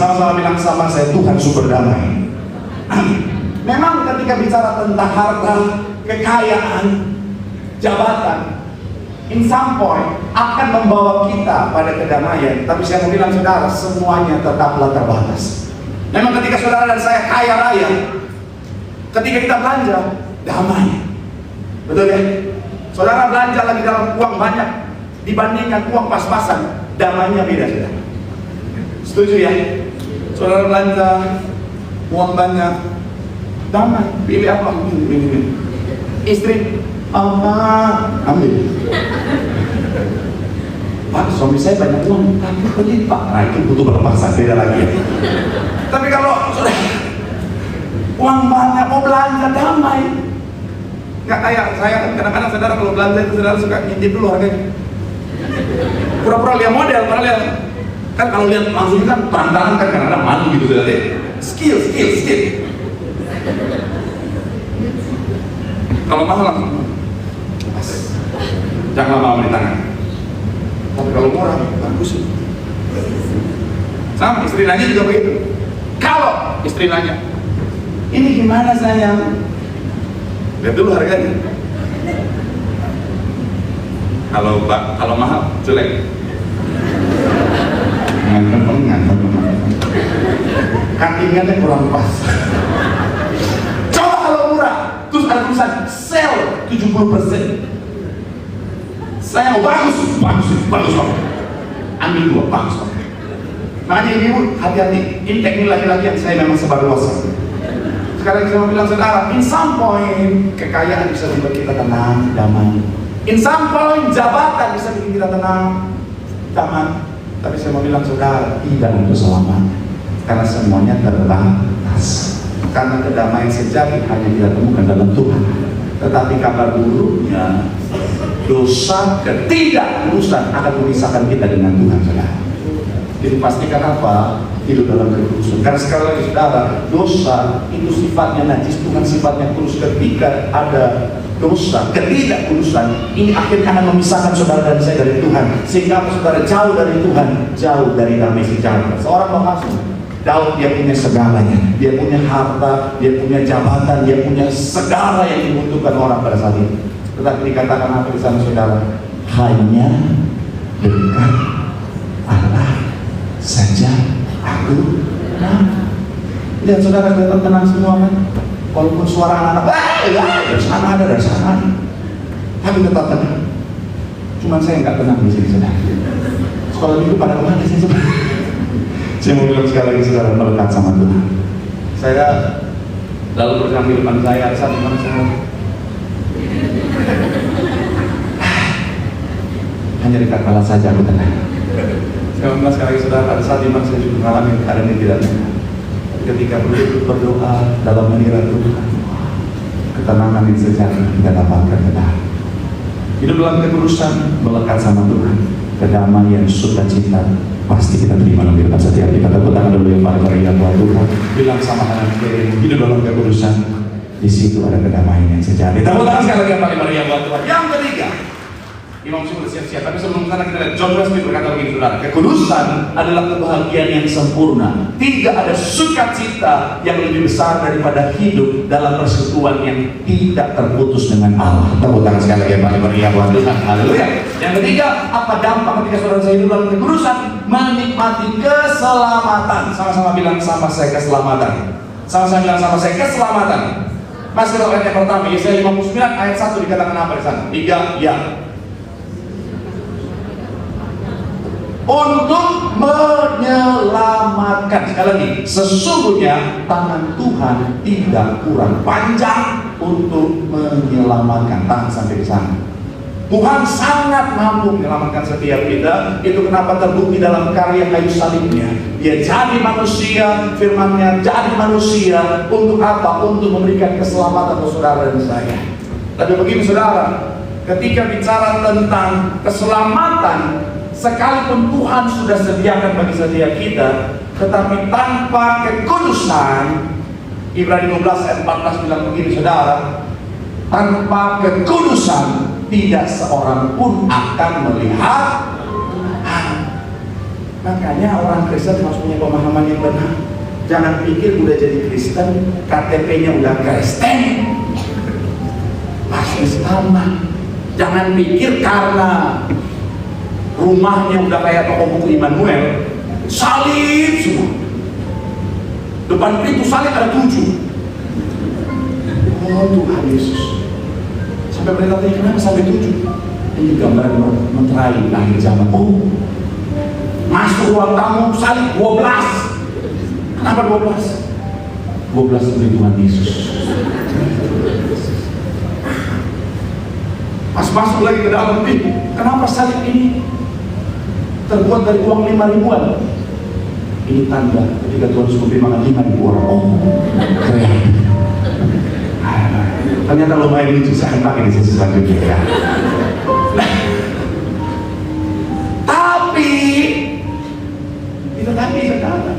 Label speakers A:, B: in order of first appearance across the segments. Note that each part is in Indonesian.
A: Sama-sama bilang sama saya, Tuhan sumber damai. Memang ketika bicara tentang harta, kekayaan, jabatan, in some point akan membawa kita pada kedamaian. Tapi saya mau bilang saudara, semuanya tetaplah terbatas. Memang ketika saudara dan saya kaya raya, ketika kita belanja, damai. Betul ya? Saudara belanja lagi dalam uang banyak dibandingkan uang pas-pasan, damainya beda saudara. Setuju ya? Saudara belanja uang banyak, damai. Pilih apa? Pilih. Istri, ambil. Pak, suami saya banyak uang, tapi beli Pak. Nah itu butuh berpasan, beda lagi ya. Tapi kalau saudara uang banyak mau belanja, damai. Nggak kayak saya, kadang-kadang saudara kalau belanja itu saudara suka ngintip dulu harganya. Pura-pura lihat model, padahal lihat kan kalau lihat langsung kan terang-terangan kan kadang-kadang malu gitu saudara. Skill. Kalau mahal langsung pas. Jangan lama-lama di tangan. Tapi kalau murah bagus. Sama istri nanya juga begitu. Kalau istri nanya, ini gimana sayang? Lihat dulu harganya. Kalau mahal, jelek. Nganteng. Cuttingannya kurang pas. Coba kalau murah, terus ada tulisan sell 70%. Saya bagus. Ambil 2, bagus. Makanya ibu hati-hati, ini teknik laki-laki yang saya memang sebarluas. Sekarang saya mau bilang saudara, in some point kekayaan bisa membuat kita tenang, damai. In some point jabatan bisa bikin kita tenang, damai. Tapi saya mau bilang saudara, tidak untuk selamanya, karena semuanya terbatas. Karena kedamaian sejati hanya kita temukan dalam Tuhan. Tetapi kabar buruknya, dosa ketidaklurusan akan memisahkan kita dengan Tuhan saudara. Jadi pastikan apa? Hidup dalam kekudusan. Karena sekali lagi saudara, dosa itu sifatnya najis, bukan sifatnya kudus. Ketika ada dosa, ketidakkudusan, ini akhirnya akan memisahkan saudara dan saya dari Tuhan. Sehingga saudara jauh dari Tuhan, jauh dari damai sejahtera. Seorang penghasut, Daud dia punya segalanya, dia punya harta, dia punya jabatan, dia punya segala yang dibutuhkan orang pada saat itu. Tetapi dikatakan apa di sana saudara? Hanya dekat Allah saja aku lihat saudara kelihatan tenang semua kan, walaupun suara anak-anak dari sana ada, tapi tetap tenang. Cuman saya nggak tenang di sini saudara. Sekolah minggu pada kemana sih saudara? Saya mau bilang sekali lagi saudara, melekat sama Tuhan. Saya lalu berjalan di depan saya, saat dimana saya hanya dekat Allah saja aku tenang. Saya mau bilang sekali lagi saudara, pada saat dimana saya juga mengalami keadaan yang tidak tenang. Ketika berdoa dalam mengira Tuhan, ketenangan yang sejati kita dapatkan saudara. Hidup dalam kekudusan, melekat sama Tuhan, kedamaian, sukacita pasti kita terima dalam kehidupan setiap kita. Tepuk tangan dulu yang paling meriah buat Tuhan. Bilang sama kanan kiri, hidup dalam kekudusan, di situ ada kedamaian yang sejati. Tepuk tangan sekali lagi yang paling meriah buat Tuhan. Yang ketiga, Imam sudah siap-siap, tapi sebelum sana kita lihat John Wesley berkata begini saudara, kekudusan adalah kebahagiaan yang sempurna. Tidak ada sukacita yang lebih besar daripada hidup dalam persekutuan yang tidak terputus dengan Allah. Tepuk tangan sekali lagi yang paling meriah buat Tuhan. Haleluya. Yang ketiga, apa dampak ketika saudara saya hidup dalam kekudusan? Menikmati keselamatan. Sama-sama bilang sama saya keselamatan. Sama-sama bilang sama saya keselamatan. Masih ayat yang pertama, Yesaya 59 ayat 1 dikatakan apa di sana? 3, ya. Untuk menyelamatkan. Sekali lagi, sesungguhnya tangan Tuhan tidak kurang panjang untuk menyelamatkan. Tangan sampai di sana. Tuhan sangat mampu menyelamatkan setiap kita. Itu kenapa terbukti dalam karya kayu salibnya. Dia jadi manusia, firman-Nya jadi manusia. Untuk apa? Untuk memberikan keselamatan untuk saudara dan saya. Tapi begini saudara, ketika bicara tentang keselamatan, sekalipun Tuhan sudah sediakan bagi setiap kita, tetapi tanpa kekudusan, Ibrani 12 ayat 14 bilang begini saudara, tanpa kekudusan tidak seorang pun akan melihat. Makanya orang Kristen harus punya pemahaman yang benar. Jangan pikir udah jadi Kristen, KTP-nya udah Kristen, pasti selamat. Jangan pikir karena rumahnya udah kayak toko buku Immanuel, salib semua. Depan pintu salib ada 7. Oh Tuhan Yesus. Sampai mereka tanya, kenapa sampai 7? Ini gambaran meterai akhir zaman. Oh, masuk ruang tamu salib 12. Kenapa 12? 12 itu Tuhan Yesus. Pas masuk lagi ke dalam pintu, kenapa salib ini terbuat dari uang 5 ribuan? Ini tanda ketika Tuhan suruh makan 5 ribu orang. Oh, keren. Ternyata lumayan lucu, saya akan pakai di sesi selanjutnya ya. Tapi itu tadi saudara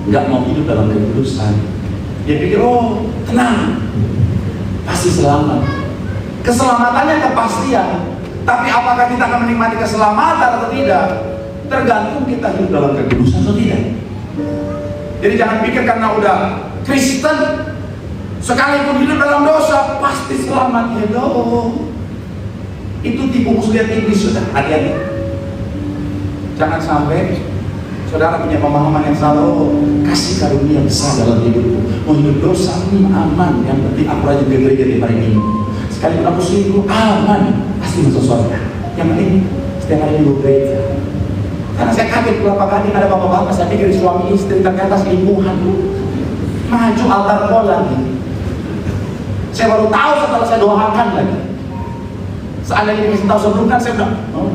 A: nggak mau hidup dalam kekudusan. Dia pikir, oh tenang, pasti selamat. Keselamatannya kepastian. Tapi apakah kita akan menikmati keselamatan atau tidak, tergantung kita hidup dalam kekudusan atau tidak. Jadi jangan pikir karena udah Kristen, sekalipun hidup dalam dosa pasti selamat. Hello, itu tipu muslihat iblis. Sudah hati-hati, jangan sampai saudara punya pemahaman yang salah. Oh, kasih karunia besar dalam hidupku, mau hidup dosa aman, yang penting aku rajin ke gereja di hari ini. Sekalipun aku selingkuh aman, pasti masuk surga. Yang penting setiap hari minggu gereja. Karena saya kaget beberapa kali ada bapak-bapak, saya pikir suami istri ternyata selingkuhan. Maju altar call lagi. Saya baru tahu setelah saya doakan lagi. Seandainya dikasih tahu sebelum kan saya bilang, oh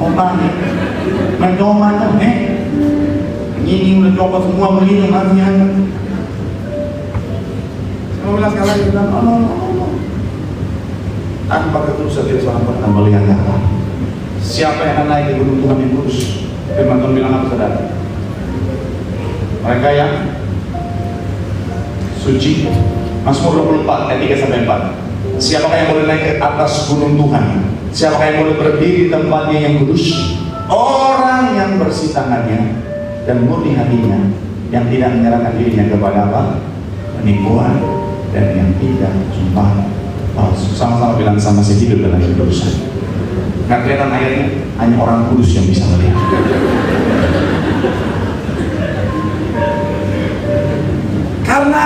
A: oman, menyoman ini udah coba semua begini makanya. Saya bilang sekali lagi, oh no. Tanpa ketulusan tidak seorang pun akan melihat Allah. Siapa yang akan naik ke gunung Tuhan yang kudus? Firman Tuhan bilang apa saudara? Mereka yang suci. Mazmur 24 ayat 3-4. Siapakah yang boleh naik ke atas gunung Tuhan? Siapakah yang boleh berdiri di tempatnya yang kudus? Orang yang bersih tangannya dan murni hatinya, yang tidak menyerahkan dirinya kepada apa? Penipuan, dan yang tidak sumpah palsu. Sama-sama bilang sama saya, hidup dalam kekudusan. Nggak kelihatan ayatnya, hanya orang kudus yang bisa melihat. Karena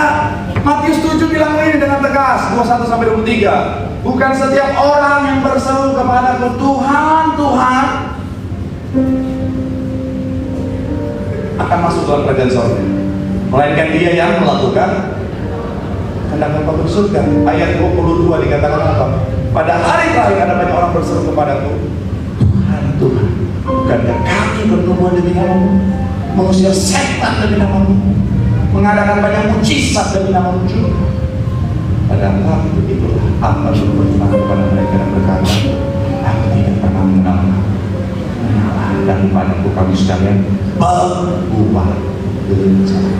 A: Matius 7 bilang ini dengan tegas, 21-23, bukan setiap orang yang berseru kepadaku Tuhan, Tuhan akan masuk dalam kerajaan surga, melainkan dia yang melakukan kehendak Bapa di surga. Ayat 22 dikatakan apa? Pada hari terakhir ada banyak orang berseru kepadaku, Tuhan, Tuhan, bukankah kami bernubuat demi namamu, mengusir setan demi namamu, mengadakan banyak mujizat demi namamu juga? Pada waktu itulah hamba berfirman kepada mereka dan berkata, aku tidak pernah mengenal kamu. Dan padaku kami sekalian berbuat bencana.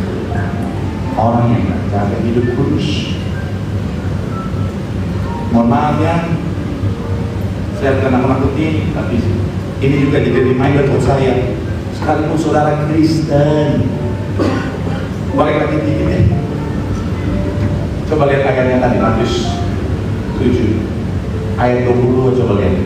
A: Orang yang berjaga hidup kudus. Mohon maaf ya, saya bukan nakut-nakutin, tapi ini juga jadi reminder buat saya. Sekalipun saudara Kristen, balik lagi dikit ya. Coba lihat ayatnya tadi, Matius 7 ayat 20, coba lihat.